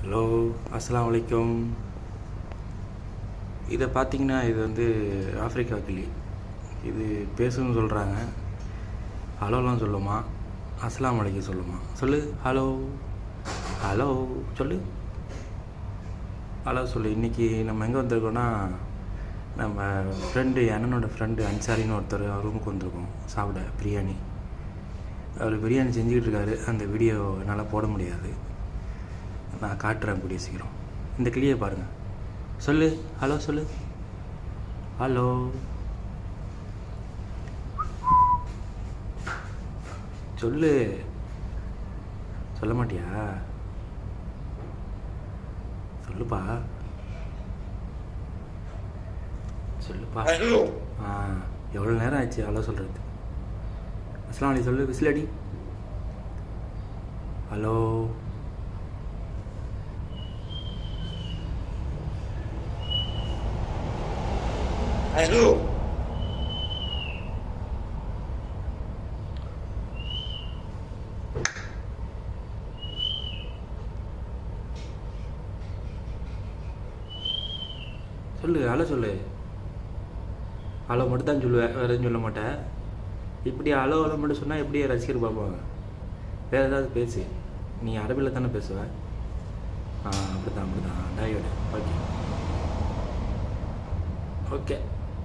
Hello, அஸ்ஸலாமு அலைக்கும். இதை பார்த்தீங்கன்னா இது வந்து ஆஃப்ரிக்கா கிளி. இது பேசுன்னு சொல்கிறாங்க. ஹலோலாம் சொல்லுமா, அஸ்ஸலாமு அலைக்கும் சொல்லுமா. சொல்லு ஹலோ. ஹலோ சொல்லு. ஹலோ சொல்லு. இன்றைக்கி நம்ம எங்கே வந்திருக்கோன்னா, நம்ம ஃப்ரெண்டு அண்ணனோட ஃப்ரெண்டு அன்சாரின்னு ஒருத்தர் ரூமுக்கு வந்திருக்கோம் சாப்பிட பிரியாணி. அவர் பிரியாணி செஞ்சுக்கிட்டு இருக்காரு. அந்த வீடியோ என்னால் போட முடியாது, நான் காட்டுறேன் கூடிய சீக்கிரம். இந்த கிளியை பாருங்கள். சொல்லு ஹலோ சொல்லு. ஹலோ சொல்லு. சொல்ல மாட்டியா? சொல்லுப்பா சொல்லுப்பா. எவ்வளோ நேரம் ஆச்சு ஹலோ சொல்கிறது? அஸ்ஸலாமு அலைக்கும் சொல்லு. விசிலடி. ஹலோ. ஹலோ சொல்லு. ஹலோ சொல்லு. ஹலோ மட்டும் தான் சொல்லுவேன், வேறு எதுவும் சொல்ல மாட்டேன். இப்படி ஹலோ ஹலோ மட்டும் சொன்னால் எப்படி ரசிகர் பார்ப்பாங்க? வேறு ஏதாவது பேசு. நீ அரபியில் தானே பேசுவேன். அப்படி தான் டையோடு. ஓகே ஓகே,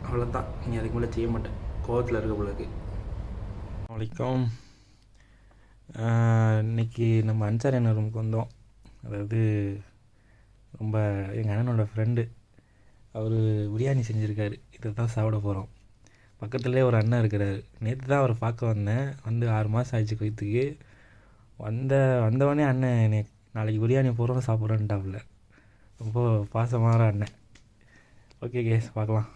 அவ்வளோதான். நீ அதுக்கு மேலே செய்ய மாட்டேன், கோவத்தில் இருக்க போல இருக்கு. வணக்கம். இன்றைக்கி நம்ம அன்சாரி அண்ணன் ரூமுக்கு வந்தோம். அதாவது ரொம்ப எங்கள் அண்ணனோட ஃப்ரெண்டு, அவர் பிரியாணி செஞ்சுருக்காரு. இதை தான் சாப்பிட போகிறோம். பக்கத்துலேயே ஒரு அண்ணன் இருக்கிறார். நேற்று தான் அவரை பார்க்க வந்தேன். வந்து 6 மாதம் ஆயிடுச்சு கொய்த்துக்கு. வந்தவொடனே அண்ணன் என்னை நாளைக்கு பிரியாணி போகிறோம் சாப்பிட்றேன்ட்டாப்புல. ரொம்ப பாசமான அண்ணன். ஓகே கேஸ், பார்க்கலாம்.